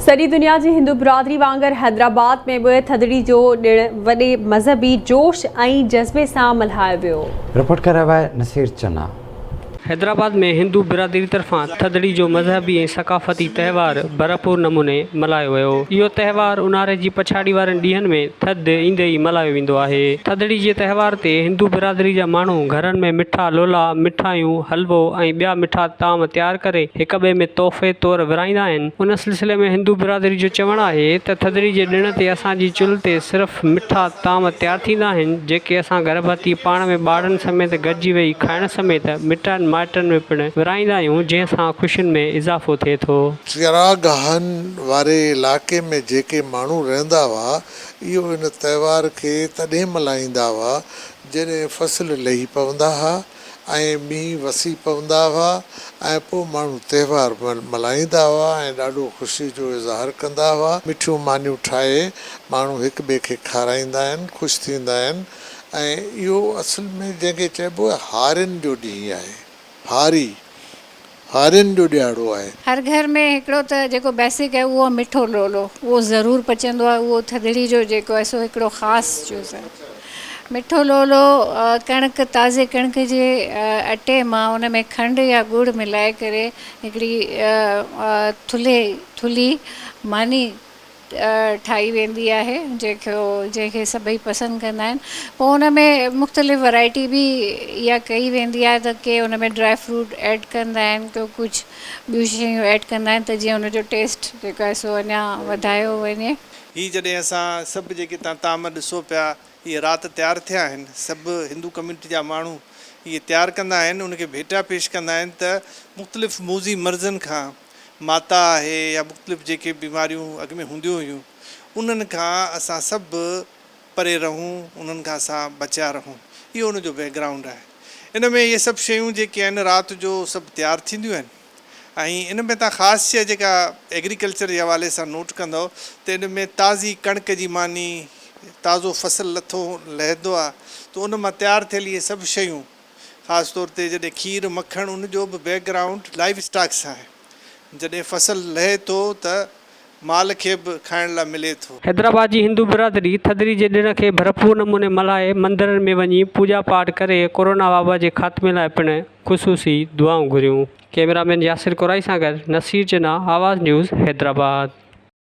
सॼी दुनिया जी हिंदू बिरादरी वांगुरु हैदराबाद में बि थधिड़ी जो ॾिणु वॾे मज़हबी जोश ऐं जज़्बे सां मल्हायो वियो। रिपोर्ट कर रहा है नसीर चन्ना। हैदराबाद में हिंदू बिरादरी तरफ़ां थधिड़ी जो मज़हबी ऐं सक़ाफ़ती तहिवार भरपूर नमूने मल्हायो वियो। इहो तहिवार ऊन्हारे जी पछाड़ी वारनि ॾींहंनि में थधि ईंदे ई मल्हायो वेंदो आहे। थधिड़ी जे तहिवार ते हिंदू बिरादरी जा माण्हू घरनि में मिठा लोला, मिठाइयूं, हलवो ऐं ॿिया मिठा ताम तयारु करे हिक ॿिए में तोहफ़े तौरु विराईंदा आहिनि। उन सिलसिले में हिंदू बिरादरी जो चवणु आहे त थधिड़ी जे ॾिण ते असांजी चुल्हि ते सिर्फ़ु मिठा ताम तयारु थींदा आहिनि, जेके असां गर्भवती पाण में ॿारनि समेत गॾिजी वेही खाइण समेत मिटनि माइटनि में पिणु विराईंदा आहियूं, जंहिंसां ख़ुशियुनि में इज़ाफ़ो थिए थो। चरागाहनि वारे इलाइक़े में जेके माण्हू रहंदा हुआ, इहो इन त्योहार खे तॾहिं मल्हाईंदा हुआ जॾहिं फ़सुलु लही पवंदा हुआ ऐं मींहुं वसी पवंदा हुआ ऐं पोइ माण्हू त्योहार मल्हाईंदा हुआ ऐं ॾाढो ख़ुशी जो इज़हार कंदा हुआ। मिठियूं मानियूं ठाहे माण्हू हिक ॿिए खे खाराईंदा आहिनि, ख़ुशि थींदा आहिनि ऐं इहो असल में जंहिंखे चइबो आहे हारियुनि जो ॾींहुं आहे। हारियुनि जो ॾियारो आहे। हर घर में हिकिड़ो त जेको बेसिक आहे उहो मिठो लोलो, उहो ज़रूरु पचंदो आहे। उहो थधिड़ी जो जेको आहे सो हिकिड़ो ख़ासि चूज़ आहे। मिठो लोलो कणिक, ताज़े कणिक जे अटे मां उन में खंडु या ॻुड़ु मिलाए करे हिकिड़ी थुल्ही मानी ठाही वेंदी आहे, जंहिंखे सभई पसंदि कंदा आहिनि। पोइ हुन में मुख़्तलिफ़ वैरायटी बि इहा कई वेंदी आहे त के हुन में ड्राई फ्रूट ऐड कंदा आहिनि, को कुझु ॿियूं शयूं ऐड कंदा आहिनि त जीअं हुनजो टेस्ट जेको आहे सो अञा वधायो वञे। हीअ जॾहिं असां सभु जेके तव्हां ताम ॾिसो पिया, इहे राति तयारु थिया आहिनि। सभु हिंदू कम्यूनिटी जा माण्हू इहे तयारु कंदा आहिनि, उनखे भेटा पेश कंदा आहिनि त मुख़्तलिफ़ मूज़ी मर्ज़नि खां माता आहे या मुख़्तलिफ़ जेके बीमारियूं अॻु में हूंदियूं हुयूं, उन्हनि खां असां सभु परे रहूं, उन्हनि खां असां बचिया रहूं। इहो उनजो बैकग्राउंड आहे। इन में इहे सभु शयूं जेके आहिनि राति जो सभु तयारु थींदियूं आहिनि ऐं इन में तव्हां ख़ासि शइ जेका एग्रीकल्चर जे हवाले सां नोट कंदव त इन में ताज़ी कणिक जी मानी, ताज़ो फ़सुलु लहंदो आहे त उन मां तयारु थियल इहे सभु शयूं, ख़ासि तौर ते जॾहिं खीर मखण, उनजो बि बैकग्राउंड लाइफ स्टॉक सां आहे। जॾहिं फ़सुलु लहे थो त माल खे बि खाइण लाइ मिले थो। हैदराबाद जी हिंदू बिरादरी थधिड़ी जे ॾिण खे भरपूर नमूने मल्हाए मंदरनि में वञी पूॼा पाठ करे कोरोना वबा जे ख़ात्मे लाइ पिणु ख़ुसूसी दुआऊं घुरियूं। कैमरामैन यासिर कुराई सां गॾु नसीर चन्ना, आवाज़ न्यूज़, हैदराबाद।